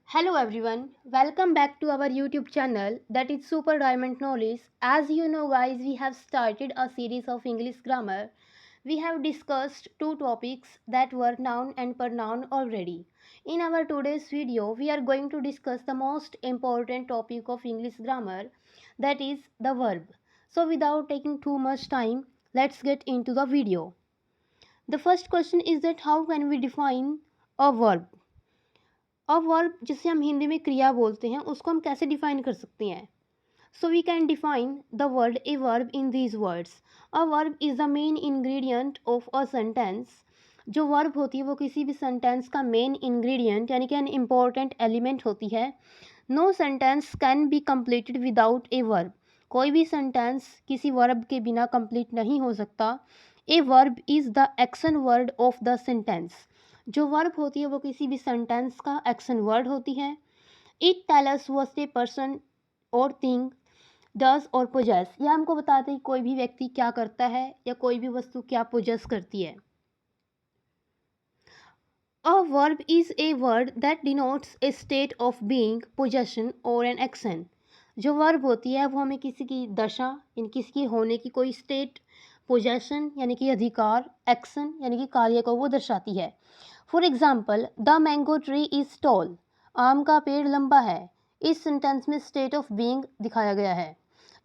Hello everyone, welcome back to our YouTube channel that is Super Diamond Knowledge. As you know guys, we have started a series of English grammar. We have discussed two topics that were noun and pronoun already. In our today's video, we are going to discuss the most important topic of English grammar, that is the verb. So without taking too much time, let's get into the video. The first question is that how can we define a verb? A verb जिसे हम हिंदी में क्रिया बोलते हैं उसको हम कैसे define कर सकते हैं. So we can define the word a verb in these words. A verb is the main ingredient of a sentence. जो वर्ब होती है वो किसी भी सेंटेंस का मेन इंग्रेडिएंट यानी कि एन इम्पॉर्टेंट एलिमेंट होती है. No sentence can be completed without a verb. कोई भी सेंटेंस किसी वर्ब के बिना कंप्लीट नहीं हो सकता. A verb is the action word of the sentence. जो वर्ब होती है वो किसी भी सेंटेंस का एक्शन वर्ड होती है. It tell us what a person और थिंग डज और पोजेस. यह हमको बताते हैं कि कोई भी व्यक्ति क्या करता है या कोई भी वस्तु क्या पोजेस करती है. A verb is a word that denotes A state of being, possession और एन एक्शन. जो वर्ब होती है वो हमें किसी की दशा यानी किसी की होने की कोई स्टेट, पोजेशन यानी कि अधिकार, एक्शन यानी कि कार्य को वो दर्शाती है. For example, the mango tree is tall. आम का पेड़ लंबा है. इस सेंटेंस में स्टेट ऑफ बीइंग दिखाया गया है.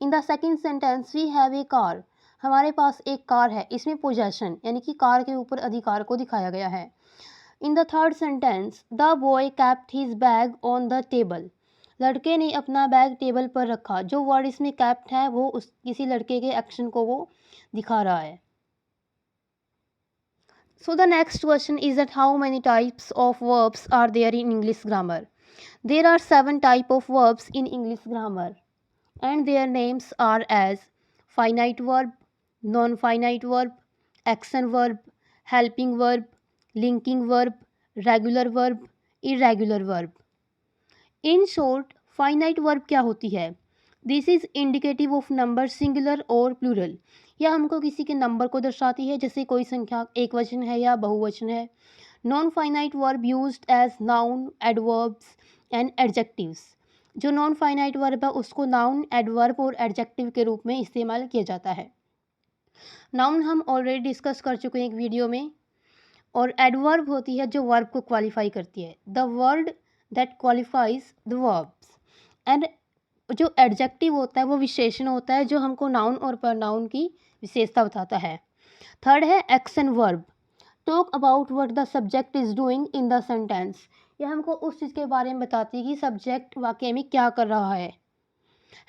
In the second sentence we have a car. हमारे पास एक कार है. इसमें पोजेशन यानी कि कार के ऊपर अधिकार को दिखाया गया है. In the third sentence the boy kept his bag on the table. लड़के ने अपना बैग टेबल पर रखा. जो वर्ड इसमें कैप्ट है वो उस किसी लड़के के एक्शन को वो दिखा रहा है. So the next question is that how many types of verbs are there in English grammar? There are 7 type of verbs in English grammar and their names are as finite verb, non-finite verb, action verb, helping verb, linking verb, regular verb, irregular verb. In short, finite verb क्या होती है? This is indicative of number singular और plural. यह हमको किसी के number को दर्शाती है, जैसे कोई संख्या एक वचन है या बहुवचन है. Non finite verb used as noun, adverbs and adjectives. जो नॉन फाइनाइट वर्ब है उसको नाउन, एडवर्ब और एडजेक्टिव के रूप में इस्तेमाल किया जाता है. नाउन हम ऑलरेडी डिस्कस कर चुके हैं एक वीडियो में, और एडवर्ब होती है जो वर्ब को क्वालिफाई करती है. The word that qualifies the verbs. And जो एडजेक्टिव होता है वो विशेषण होता है जो हमको नाउन और प्रनाउन की विशेषता बताता है. थर्ड है action verb. Talk about what the subject is doing in the sentence. यह हमको उस चीज़ के बारे में बताती है कि सब्जेक्ट वाक्य में क्या कर रहा है.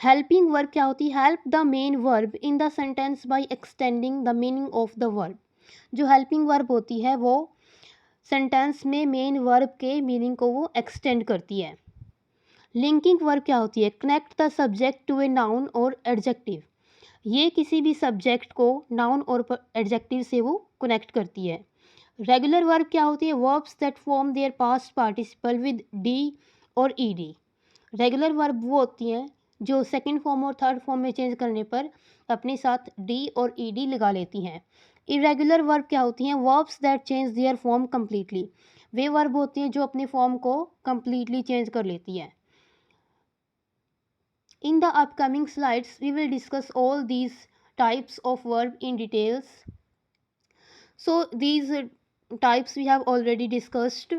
हेल्पिंग वर्ब क्या होती है? Help the main verb in the sentence by extending the meaning of the verb. जो हेल्पिंग वर्ब होती है वो सेंटेंस में मेन वर्ब के मीनिंग को वो एक्सटेंड करती है. लिंकिंग वर्ब क्या होती है? Connect the subject to a noun और एडजेक्टिव. ये किसी भी सब्जेक्ट को नाउन और एडजेक्टिव से वो कनेक्ट करती है. रेगुलर वर्ब क्या होती है? Verbs that form their past participle with D और ई डी. रेगुलर वर्ब वो होती हैं जो सेकंड फॉर्म और थर्ड फॉर्म में चेंज करने पर अपने साथ डी और ई डी लगा लेती हैं. इरेगुलर वर्ब क्या होती हैं? Verbs that change their form completely. Way verb होती हैं जो अपने फॉर्म को कम्प्लीटली चेंज कर लेती हैं. In the upcoming slides, we will discuss all these types of verb in details. So these types we have already discussed.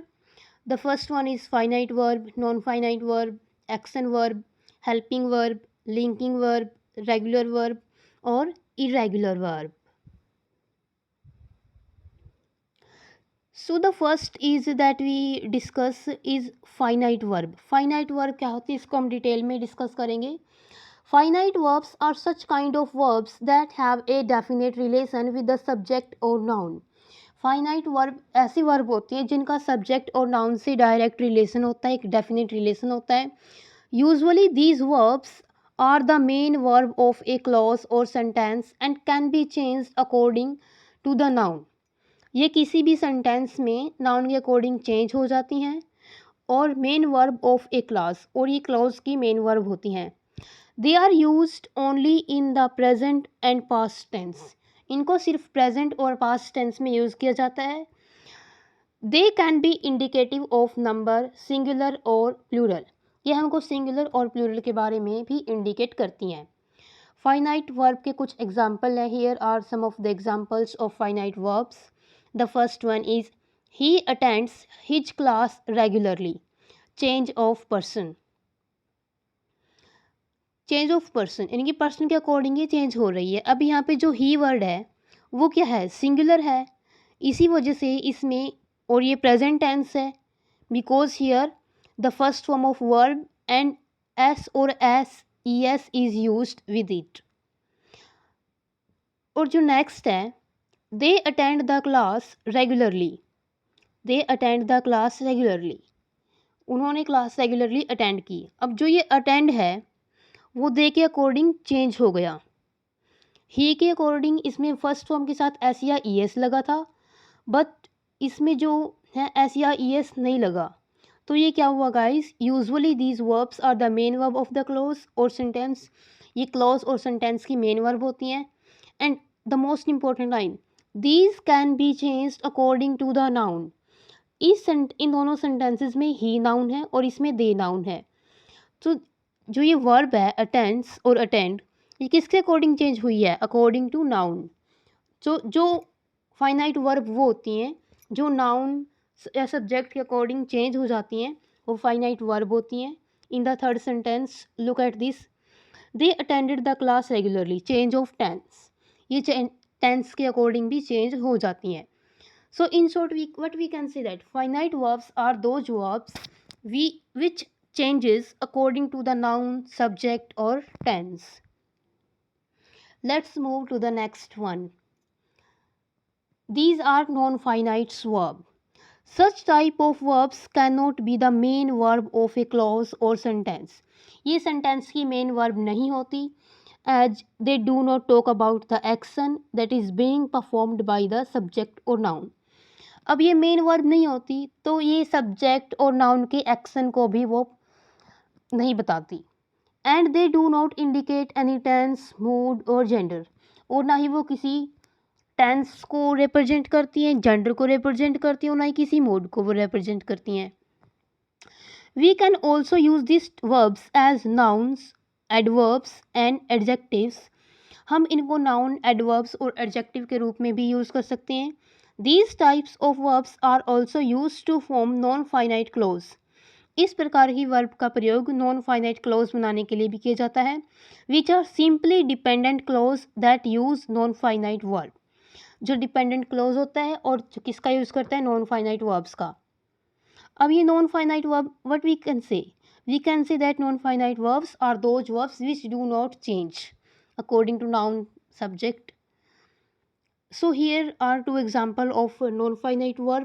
The first one is finite verb, non-finite verb, action verb, helping verb, linking verb, regular verb or irregular verb. So the first is that we discuss is finite verb. Finite verb क्या होती है इसको हम detail में discuss करेंगे. Finite verbs are such kind of verbs that have a definite relation with the subject or noun. Finite verb ऐसी verb होती है जिनका सब्जेक्ट और नाउन से डायरेक्ट रिलेशन होता है, एक डेफिनेट रिलेशन होता है. Usually these verbs are the main verb of a clause or sentence and can be changed according to the noun. ये किसी भी सेंटेंस में नाउन के अकॉर्डिंग चेंज हो जाती हैं और main verb of a class, और ये क्लॉज की मेन वर्ब होती हैं. They are used only in the present and past tense. इनको सिर्फ प्रेजेंट और पास्ट टेंस में यूज़ किया जाता है. They can be indicative of number singular और प्लूरल, ये हमको सिंगुलर और प्लूरल के बारे में भी इंडिकेट करती हैं। फाइनाइट वर्ब के कुछ एग्जाम्पल हैं। Here are some of the examples of finite verbs. The first one is he attends his class regularly. Change of person, change of person यानी कि पर्सन के अकॉर्डिंग ये चेंज हो रही है। अब यहाँ पे जो ही वर्ड है वो क्या है, सिंगुलर है, इसी वजह से इसमें, और ये प्रेजेंट टेंस है, because here the first form of verb and S और S E S is used with it. और जो नेक्स्ट है, they attend the class regularly. They attend the class regularly, उन्होंने क्लास रेगुलरली अटेंड की। अब जो ये अटेंड है वो दे के अकॉर्डिंग चेंज हो गया। ही के अकॉर्डिंग इसमें फर्स्ट फॉर्म के साथ एस या ई एस लगा था, बट इसमें जो है एस या ई एस नहीं लगा। तो ये क्या हुआ guys, usually these verbs are the main verb of the clause और सेंटेंस। ये क्लोज और सेंटेंस की मेन वर्ब होती हैं। And the most important line, these can be changed according to the noun. इन दोनों सेंटेंसेस में ही नाउन है और इसमें दे नाउन है। तो जो ये वर्ब है अटेंड्स और अटेंड, ये किसके अकॉर्डिंग चेंज हुई है, अकॉर्डिंग टू नाउन। जो फाइनाइट वर्ब वो होती हैं जो नाउन या सब्जेक्ट के अकॉर्डिंग चेंज हो जाती हैं, वो फाइनाइट वर्ब होती हैं। In the third sentence look at this, they attended the class regularly. Change of tense, ये टेंस के अकॉर्डिंग भी चेंज हो जाती हैं। So in short, what we can say that finite verbs are those verbs which changes according to the noun, subject or tense. Let's move to the next one. These are non-finite verbs. Such type of verbs cannot be the main verb of a clause or sentence. ये sentence की main verb नहीं होती, as they do not talk about the action that is being performed by the subject or noun. अब ये main verb नहीं होती तो ये सब्जेक्ट और नाउन के एक्शन को भी वो नहीं बताती। And they do not indicate any tense, mood और जेंडर, और ना ही वो किसी टेंस को रिप्रेजेंट करती हैं, जेंडर को रिप्रेजेंट करती हैं, और ना ही किसी मूड को वो रिप्रेजेंट करती हैं। We can also use this verbs as nouns, adverbs and adjectives. हम इनको नाउन, एडवर्ब्स और एडजेक्टिव के रूप में भी यूज़ कर सकते हैं। These types of verbs are also used to form non-finite clause. इस प्रकार की वर्ब का प्रयोग नॉन फाइनाइट क्लोज बनाने के लिए भी किया जाता है, which are simply dependent clause that use non finite verb. जो डिपेंडेंट क्लोज होता है और जो किसका यूज़ करता है, नॉन फाइनाइट वर्ब्स का। अब ये non finite verb, what we can say that non finite verbs are those verbs which do not change according to noun, subject. So here are two examples of non-finite verb.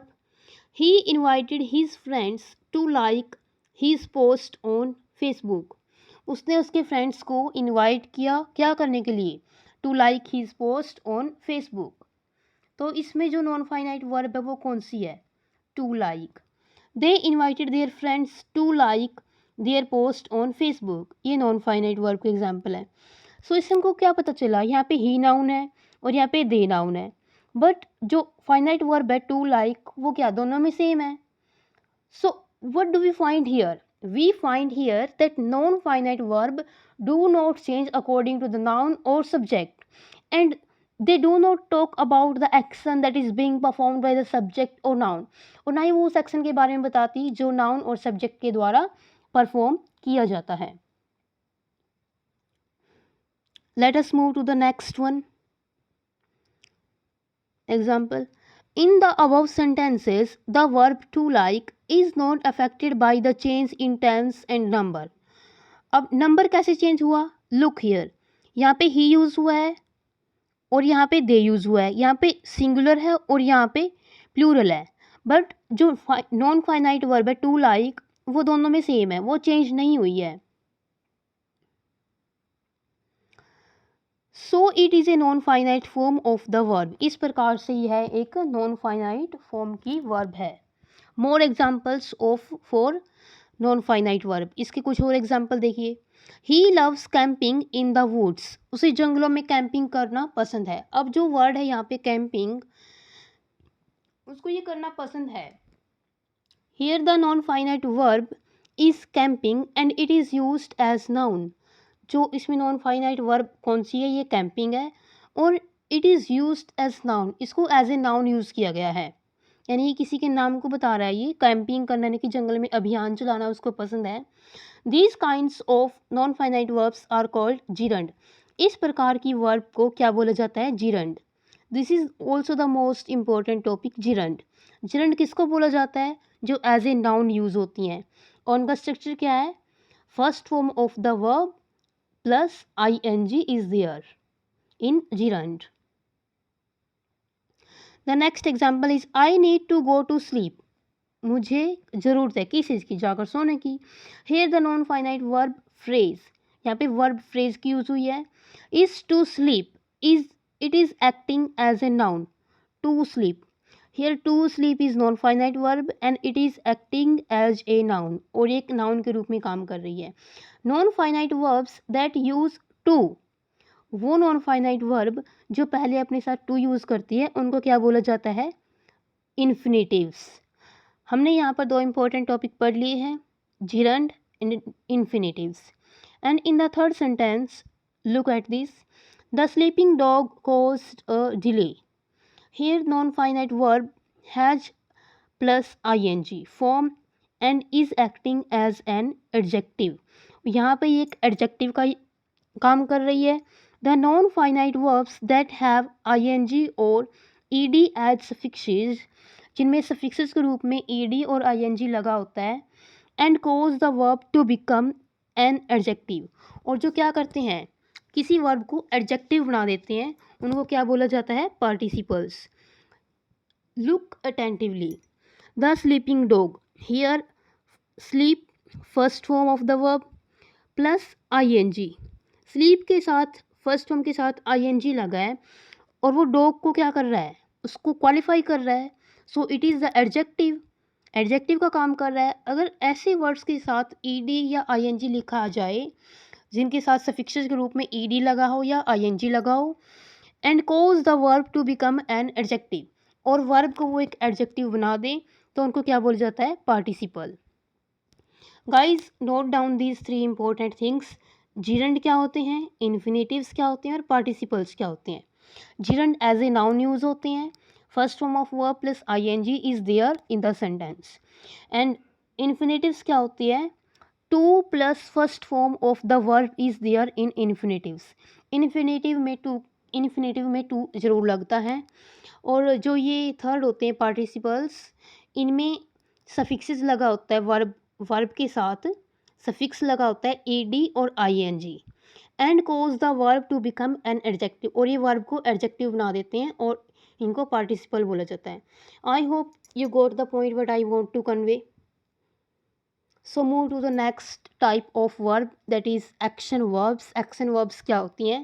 He invited his friends to like his post on Facebook. उसने उसके friends को invite किया क्या करने के लिए, to like his post on Facebook. तो इसमें जो नॉन फाइनाइट वर्ब है वो कौन सी है, to like. They invited their friends to like their post on Facebook, ये नॉन फाइनाइट वर्ब के एग्जाम्पल है। सो इससे हमको क्या पता चला, यहाँ पे ही नाउन है और यहाँ पे दे नाउन है, बट जो फाइनाइट वर्ब है टू लाइक वो क्या दोनों में सेम है। So what do we find here, we find here that non finite verb do not change according to the noun और subject, and they do not talk about the action that is being performed by the subject or noun, और ना ही वो उस action के बारे में बताती जो नाउन और सब्जेक्ट के द्वारा परफॉर्म किया जाता है। Let us move to the next one. Example, in the above sentences the verb to like is not affected by the change in tense and number. अब नंबर कैसे चेंज हुआ, look here, यहाँ पे ही use हुआ है और यहाँ पे दे यूज हुआ है, यहाँ पे सिंगुलर है और यहाँ पे प्लूरल है, बट जो नॉन फाइनाइट वर्ब है टू लाइक वो दोनों में सेम है, वो चेंज नहीं हुई है। So it is a non finite form of the verb, इस प्रकार से यह एक नॉन फाइनाइट फॉर्म की वर्ब है। More examples of for non finite verb, इसके कुछ और एग्जाम्पल देखिए। He loves camping in the woods, उसे जंगलों में कैंपिंग करना पसंद है। अब जो वर्ड है यहाँ पे कैंपिंग, उसको ये करना पसंद है, Here the non-finite verb is camping and it is used as noun. जो इसमें नॉन फाइनाइट वर्ब कौन सी है, ये कैंपिंग है और it is used as noun, इसको एज ए नाउन यूज़ किया गया है, यानी ये किसी के नाम को बता रहा है। ये कैंपिंग करना यानी कि जंगल में अभियान चलाना उसको पसंद है। These kinds of non finite verbs are called gerund. इस प्रकार की वर्ब को क्या बोला जाता है, gerund. This is also the most important topic, gerund. Gerund किसको बोला जाता है, जो एज ए नाउन यूज होती हैं। और उनका स्ट्रक्चर क्या है, first form of the verb plus ing is there in gerund. The next example is I need to go to sleep. मुझे ज़रूरत है किस चीज़ की, जाकर सोने की। Here the non finite verb phrase, यहाँ पे verb phrase की यूज़ हुई है। is to sleep, is it is acting as a noun, to sleep. Here to sleep is non finite verb and it is acting as a noun, और एक noun के रूप में काम कर रही है। Non finite verbs that use to, वो नॉन फाइनाइट वर्ब जो पहले अपने साथ टू यूज करती है उनको क्या बोला जाता है, इन्फिनेटिव्स। हमने यहाँ पर दो इंपॉर्टेंट टॉपिक पढ़ लिए हैं, gerund and infinitives. And in the third sentence look at this, the sleeping dog caused a delay. Here non finite verb has plus ing form and is acting as an adjective. यहाँ पे एक adjective का काम कर रही है। The non finite verbs that have ing और ed as suffixes, जिनमें सफिक्सेस के रूप में ed और ing लगा होता है, and cause the verb to become an adjective, और जो क्या करते हैं, किसी वर्ब को एडजेक्टिव बना देते हैं, उनको क्या बोला जाता है, participles. Look attentively, the sleeping dog, here sleep first form of the verb plus ing, sleep के साथ फर्स्ट फॉर्म के साथ ing लगा है और वो डॉग को क्या कर रहा है, उसको क्वालिफाई कर रहा है। So it is the adjective, adjective का काम कर रहा है। अगर ऐसे वर्ड्स के साथ ed या ing लिखा आ जाए, जिनके साथ सफिक्सेस के रूप में ed लगा हो या ing लगा हो, and cause the verb to become an adjective, और वर्ब को वो एक एडजेक्टिव बना दे, तो उनको क्या बोला जाता है, participle. Guys note down these three important things, gerund क्या होते हैं, इन्फिनेटिव्स क्या होते हैं और पार्टिसिपल्स क्या होते हैं। Gerund as a noun use होते हैं, first form of verb plus ing is there in the sentence. And infinitives क्या होती है, to plus first form of the verb is there in infinitives. Infinitive में to जरूर लगता है। और जो ये थर्ड होते हैं पार्टिसिपल्स, इनमें सफिक्सेस लगा होता है, वर्ब के साथ सफिक्स लगा होता है ed और ing, and cause the verb to become an adjective, और ये वर्ब को एडजेक्टिव बना देते हैं और इनको पार्टिसिपल बोला जाता है। I hope you got the point what I want to convey. So move to the next type of verb, that is action verbs. Action verbs क्या होती हैं,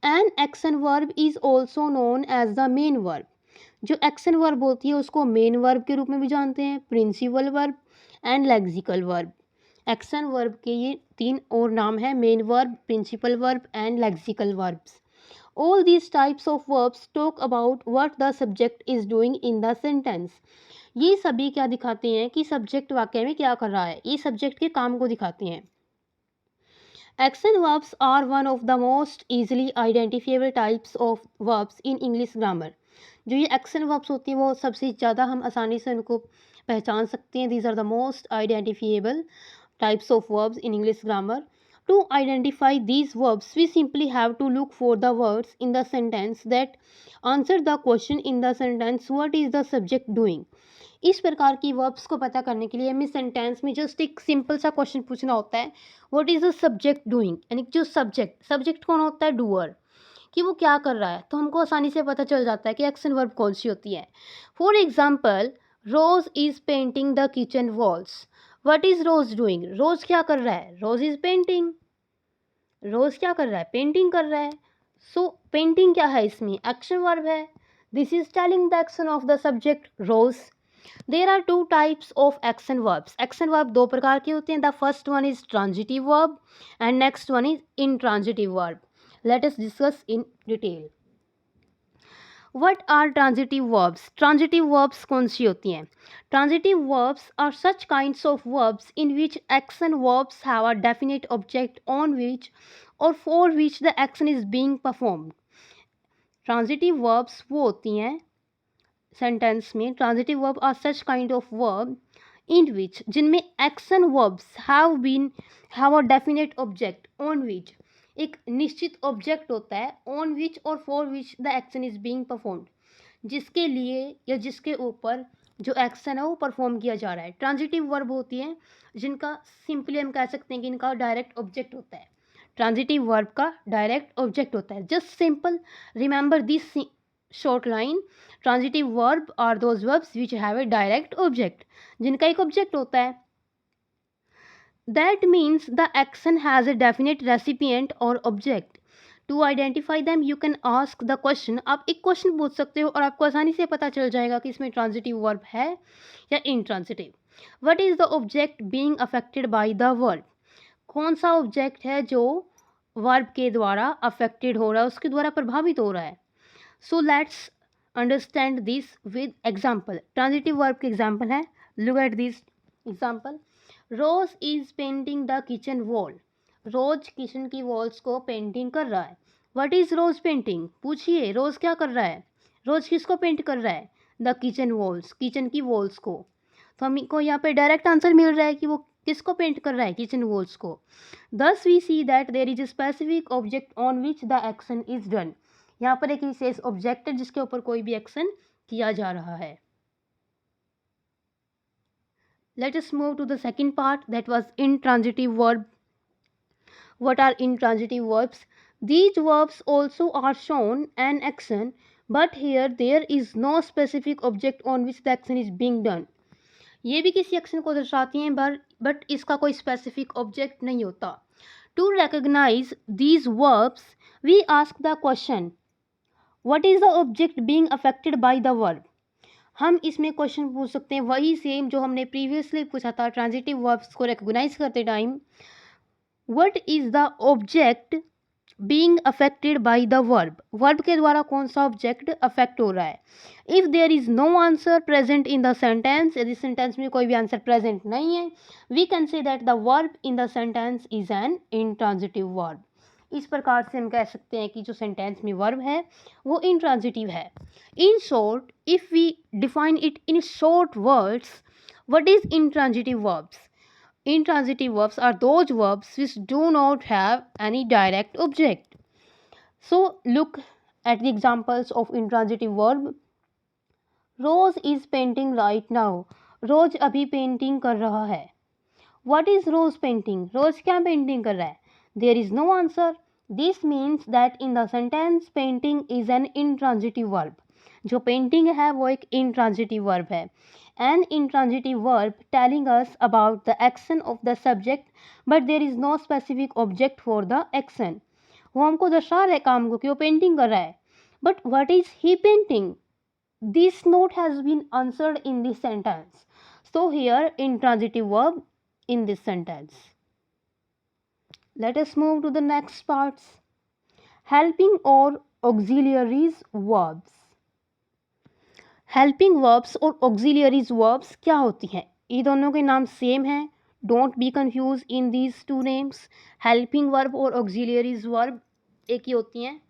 an action verb is also known as the main verb. जो action verb होती है उसको main verb के रूप में भी जानते हैं, principal verb and lexical verb. Action verb के ये तीन और नाम है, main verb, principal verb and lexical verbs. All these types of verbs talk about what the subject is doing in the sentence. ये सभी क्या दिखाते हैं कि सब्जेक्ट वाक्य में क्या कर रहा है, ये सब्जेक्ट के काम को दिखाते हैं। Action verbs are one of the most easily identifiable types of verbs in English grammar. जो ये एक्शन वर्ब्स होती हैं वो सबसे ज़्यादा हम आसानी से उनको पहचान सकते हैं। These are the most identifiable types of verbs in English grammar. To identify these verbs, we simply have to look for the words in the sentence that answer the question in the sentence, what is the subject doing. इस प्रकार की verbs को पता करने के लिए हमें sentence में जस्ट एक सिंपल सा क्वेश्चन पूछना होता है, what is the subject doing, यानी जो सब्जेक्ट कौन होता है, डूअर, कि वो क्या कर रहा है, तो हमको आसानी से पता चल जाता है कि एक्शन वर्ब कौन सी होती है। For example, Rose is painting the kitchen walls. What is Rose doing, Rose क्या कर रहा है, रोज इज़ पेंटिंग, रोज क्या कर रहा है, पेंटिंग कर रहा है। सो पेंटिंग क्या है, इसमें एक्शन वर्ब है। This is telling the action of the subject Rose. There are two types of action verbs. Action verb दो प्रकार के होते हैं। The first one is transitive verb and next one is intransitive verb. Let us discuss in detail. What are transitive verbs? Transitive verbs कौन सी होती हैं? Transitive verbs are such kinds of verbs in which action verbs have a definite object on which or for which the action is being performed. Transitive verbs वो होती हैं sentence में, transitive verb are such kind of verb in which, जिनमें action verbs have a definite object on which, एक निश्चित object होता है on which और for which the action is being performed, जिसके लिए या जिसके ऊपर जो एक्शन है वो परफॉर्म किया जा रहा है. ट्रांजिटिव वर्ब होती हैं जिनका सिंपली हम कह सकते हैं कि इनका डायरेक्ट ऑब्जेक्ट होता है. ट्रांजिटिव वर्ब का डायरेक्ट ऑब्जेक्ट होता है. Just simple remember this short line. Transitive verb are those verbs which have a direct object, जिनका एक ऑब्जेक्ट होता है. That means the action has a definite recipient or object. To identify them you can ask the question. आप एक question पूछ सकते हो और आपको आसानी से पता चल जाएगा कि इसमें ट्रांजिटिव वर्ब है या intransitive. What is the object being affected by the verb? कौन सा ऑब्जेक्ट है जो वर्ब के द्वारा अफेक्टेड हो रहा है, उसके द्वारा प्रभावित हो रहा है. So let's understand this with example. Transitive verb के example है. Look at this example. Rose is painting the kitchen wall. Rose kitchen की वॉल्स को पेंटिंग कर रहा है. What is Rose painting? पूछिए रोज क्या कर रहा है. रोज किसको पेंट कर रहा है? The kitchen walls, किचन की वॉल्स को. तो हमको यहाँ पे डायरेक्ट आंसर मिल रहा है कि वो किसको पेंट कर रहा है? किचन वॉल्स को. Thus we see that there is a specific object on which the action is done. यहाँ पर एक विशेष ऑब्जेक्ट है जिसके ऊपर कोई भी एक्शन किया जा रहा है. Let us move to the second part, that was intransitive verb. What are intransitive verbs? These verbs also are shown an action, but here there is no specific object on which the action is being done. ये भी किसी action को दर्शाती हैं but इसका कोई specific object नहीं होता. To recognize these verbs, we ask the question, what is the object being affected by the verb? हम इसमें क्वेश्चन पूछ सकते हैं वही सेम जो हमने प्रीवियसली पूछा था ट्रांजिटिव वर्ब्स को रिकॉग्नाइज करते time. What is the object being affected by the verb? Verb के द्वारा कौन सा ऑब्जेक्ट अफेक्ट हो रहा है. If there is no answer present in the sentence, यदि सेंटेंस में कोई भी आंसर प्रेजेंट नहीं है, we can say that the verb in the sentence is an intransitive verb. इस प्रकार से हम कह सकते हैं कि जो सेंटेंस में वर्ब है वो इंट्रांजिटिव है. In short, if we define it in short words, what is intransitive verbs? Intransitive verbs are those verbs which do not have any direct object. So look at the examples of intransitive verb. Rose is painting right now. रोज अभी painting कर रहा है. What is Rose painting? रोज क्या painting कर रहा है? There is no answer. This means that in the sentence painting is an intransitive verb. जो painting है वो एक intransitive verb है. An intransitive verb telling us about the action of the subject, but there is no specific object for the action. वो हमको दर्शा रहा है काम को कि वो पेंटिंग कर रहा है. But what is he painting? This note has been answered in this sentence. So here intransitive verb in this sentence. Let us move to the next parts. Helping or auxiliaries verbs. Helping verbs और auxiliaries verbs क्या होती हैं? ये दोनों के नाम same हैं. Don't be confused in these two names. Helping verb और auxiliaries verb एक ही होती हैं.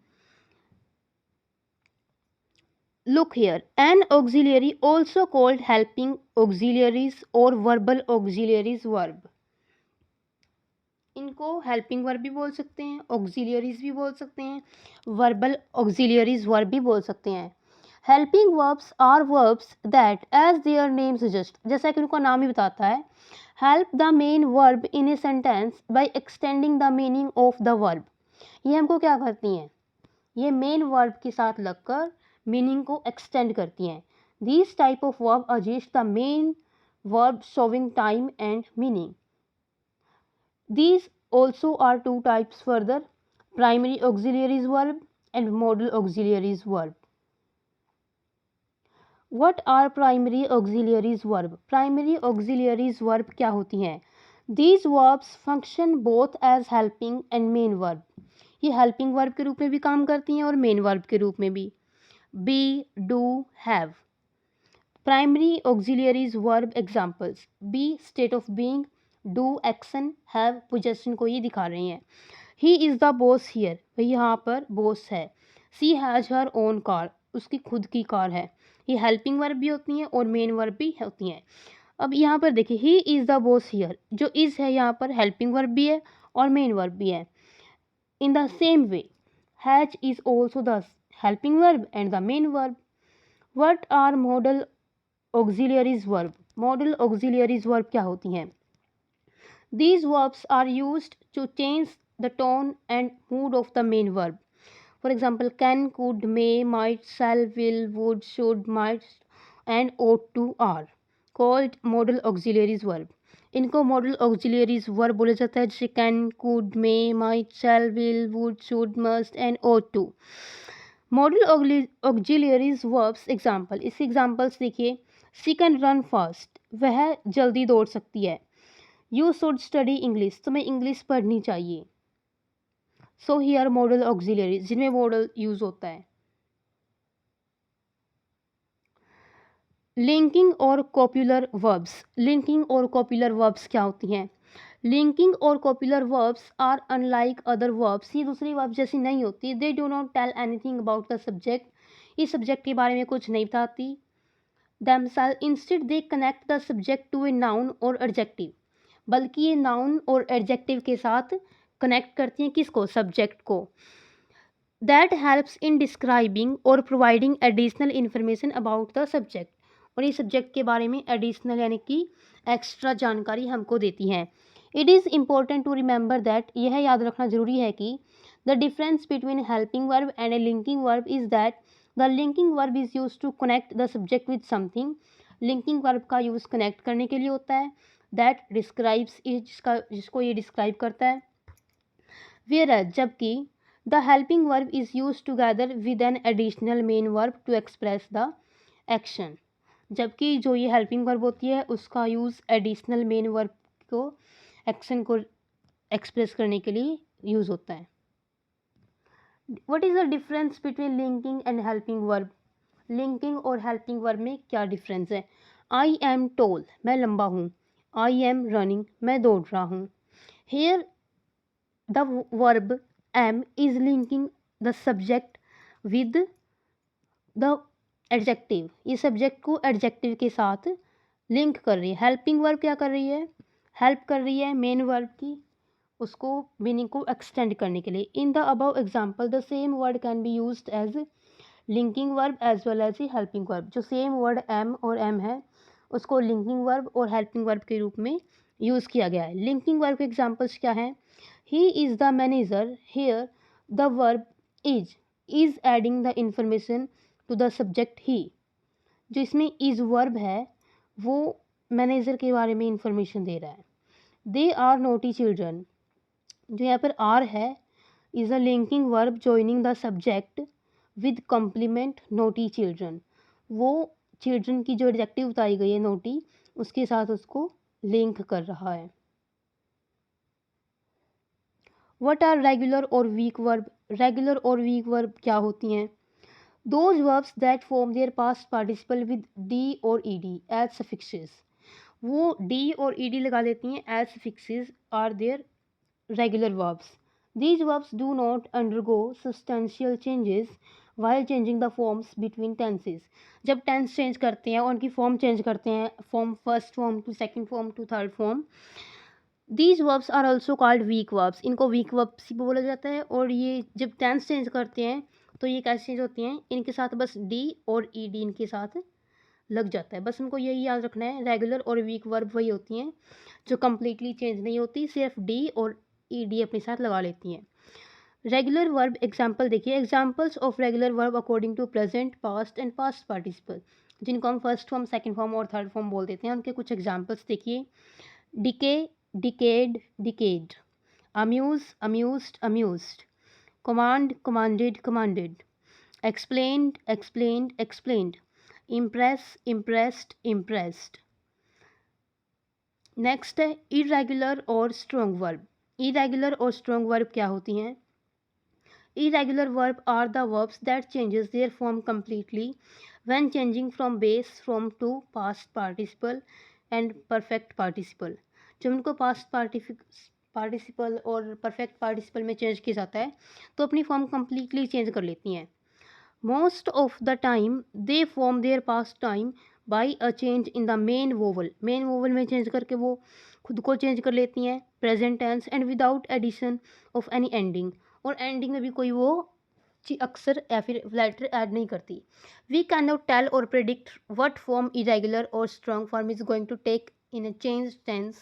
Look here, an auxiliary also called helping auxiliaries or verbal auxiliaries verb. इनको हेल्पिंग वर्ब भी बोल सकते हैं, ऑक्सिलियरीज भी बोल सकते हैं, वर्बल ऑक्सिलियरीज वर्ब भी बोल सकते हैं. Helping verbs are verbs that as their name suggest, जैसा कि उनका नाम ही बताता है, help the main verb in a sentence by extending the meaning of the verb. ये हमको क्या करती हैं? ये मेन वर्ब के साथ लगकर मीनिंग को एक्सटेंड करती हैं. This type of verb adjust the main verb showing time and meaning. These also are two types further, primary auxiliaries verb and modal auxiliaries verb. What are primary auxiliaries verb? Primary auxiliaries verb क्या होती हैं? These verbs function both as helping and main verb. ये helping verb के रूप में भी काम करती हैं और main verb के रूप में भी. be, do, have. Primary auxiliaries verb examples: be state of being, do action, have possession को ये दिखा रहे हैं. He is the boss here, वही यहाँ पर boss है. She has her own car, उसकी खुद की कार है. ये हेल्पिंग वर्ब भी होती हैं और मेन वर्ब भी होती हैं. अब यहाँ पर देखिए ही इज़ द बॉस हियर, जो इज़ है यहाँ पर हेल्पिंग वर्ब भी है और मेन वर्ब भी है. In the same way has is also the helping verb and the main verb. What are modal auxiliaries verb? Modal auxiliaries verb क्या होती हैं? These verbs are used to change the tone and mood of the main verb. For example, can, could, may, might, shall, will, would, should, might and ought to are called modal auxiliaries verb. इनको modal auxiliaries verb बोला जाता है, जैसे can, could, may, might, shall, will, would, should, must and ought to. Modal auxiliaries verbs example. इस examples देखिए. She can run fast, वह जल्दी दौड़ सकती है. यू शुड स्टडी इंग्लिश, तुम्हें इंग्लिश पढ़नी चाहिए. सो हियर मॉडल ऑक्सिलरी, जिनमें मॉडल यूज होता है. लिंकिंग और कॉपुलर वर्ब्स. लिंकिंग और कॉपुलर वर्ब्स क्या होती हैं? लिंकिंग और copular verbs are unlike other verbs. ये दूसरी वर्ब जैसी नहीं होती. They do not tell anything about the subject. इस सब्जेक्ट के बारे में कुछ नहीं बताती. themselves. Instead they connect the subject to a noun और adjective. बल्कि ये नाउन और एडजेक्टिव के साथ कनेक्ट करती हैं किसको? सब्जेक्ट को. दैट हेल्प्स इन डिस्क्राइबिंग और providing additional information about the subject. और ये सब्जेक्ट के बारे में एडिशनल यानी कि एक्स्ट्रा जानकारी हमको देती हैं. It is important to remember that, यह याद रखना ज़रूरी है कि the difference between helping verb and a linking verb is that the linking verb is use to connect the subject with something. Linking verb का यूज़ कनेक्ट करने के लिए होता है. दैट डिस्क्राइब्स, जिसको ये डिस्क्राइब करता है. वेयर जबकि the helping verb is use together with an additional main verb to express the action. जबकि जो ये हेल्पिंग वर्ब होती है उसका यूज़ एडिशनल मेन वर्ब को एक्शन को एक्सप्रेस करने के लिए यूज़ होता है. What is the difference between linking and helping verb? Linking और हेल्पिंग वर्ब में क्या डिफरेंस है? आई एम टॉल, मैं लंबा हूँ. आई एम रनिंग, मैं दौड़ रहा हूँ. Here the verb am is linking the subject with the adjective. ये सब्जेक्ट को एडजेक्टिव के साथ लिंक कर रही है. हेल्पिंग वर्ब क्या कर रही है? हेल्प कर रही है मेन वर्ब की, उसको मीनिंग को एक्सटेंड करने के लिए. In the above example the same word can be used as linking verb as well as helping verb. जो सेम वर्ड एम और एम है उसको लिंकिंग वर्ब और हेल्पिंग वर्ब के रूप में यूज़ किया गया है. लिंकिंग वर्ब के एग्जाम्पल्स क्या हैं? He is the manager. Here the verb is adding the information to the subject he. जो इसमें इज़ वर्ब है वो मैनेजर के बारे में इंफॉर्मेशन दे रहा है. They are naughty children. जो यहाँ पर आर है is a linking verb joining the subject with complement naughty children. वो चिल्ड्रन की जो एडजेक्टिव बताई गई है नोटी, उसके साथ उसको लिंक कर रहा है. व्हाट आर रेगुलर और वीक वर्ब? रेगुलर और वीक वर्ब क्या होती हैं? Those verbs that form their past participle with D और ई डी एज सफिक्सेस. वो डी और ई डी लगा देती हैं as suffixes are there regular verbs. These verbs do not undergo substantial changes while changing the forms between tenses. जब tense change करते हैं और उनकी फॉर्म चेंज करते हैं, form first form to second form to third form, these verbs are also called weak verbs. इनको weak verbs ही बोला जाता है. और ये जब टेंस चेंज करते हैं तो ये कैसे चेंज होती हैं? इनके साथ बस डी और ई डी इनके साथ लग जाता है. बस हमको यही याद रखना है, रेगुलर और वीक वर्ब वही होती हैं जो कम्प्लीटली चेंज नहीं होती, सिर्फ डी और ई डी अपने साथ लगा लेती हैं. रेगुलर वर्ब एग्जाम्पल देखिए. Examples of regular verb according to present, past and past participle, जिनको हम फर्स्ट फॉर्म, सेकंड फॉर्म और थर्ड फॉर्म बोल देते हैं, उनके कुछ एग्जाम्पल्स देखिए. Decay, decayed, decayed. Amuse, amused, amused. Command, commanded, commanded. Explained, explained, explained. Impress, impressed, impressed. Next है इरेगुलर और स्ट्रॉन्ग वर्ब. इरेगुलर और स्ट्रॉन्ग वर्ब क्या होती हैं? Irregular verbs are the verbs that changes their form completely when changing from base form to past participle and perfect participle. जब उनको past participle और perfect participle में change किया जाता है तो अपनी फॉर्म completely चेंज कर लेती हैं. Most of the time they form their past time by a change in the main vowel. Main vowel में चेंज करके वो खुद को चेंज कर लेती हैं present tense and without addition of any ending. और एंडिंग में भी कोई वो अक्सर या फिर लेटर ऐड नहीं करती. वी कैन नॉट टेल और प्रिडिक्ट वट फॉर्म इरेगुलर और strong form is going to take in a changed tense.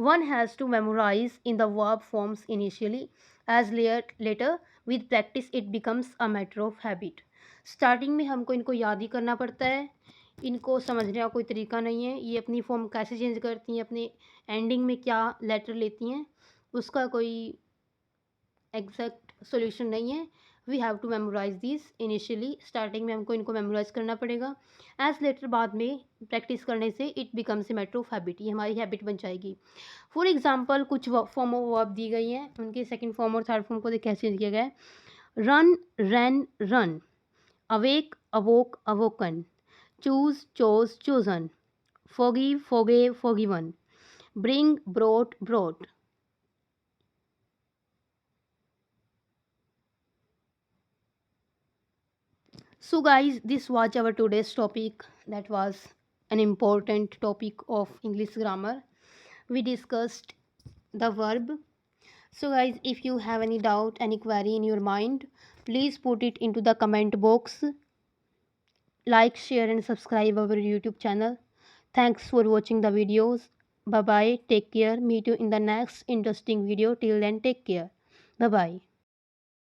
One has to memorize in the verb forms initially, as later with practice it becomes a matter of habit. Starting में हमको इनको याद ही करना पड़ता है, इनको समझने का कोई तरीका नहीं है. ये अपनी फॉर्म कैसे चेंज करती हैं, अपने एंडिंग में क्या लेटर लेती हैं, उसका कोई एग्जैक्ट सोल्यूशन नहीं है. We have to memorise this initially. Starting में हमको इनको मेमोराइज करना पड़ेगा. एज लेटर बाद में प्रैक्टिस करने से it becomes a matter of habit. ये हमारी हैबिट बन जाएगी. फॉर एग्जाम्पल कुछ फॉर्म ऑफ वर्ब दी गई हैं, उनके सेकेंड फॉर्म और थर्ड फॉर्म को देख कैसे चेंज किया गया है. Run ran run, awake awoke awoken, choose chose chosen, forgive forgave forgiven, bring brought brought. So guys, this was our today's topic. That was an important topic of English grammar. We discussed the verb. So guys, if you have any doubt, any query in your mind, please put it into the comment box. Like, share and subscribe our YouTube channel. Thanks for watching the videos. Bye bye. Take care. Meet you in the next interesting video. Till then, take care. Bye bye.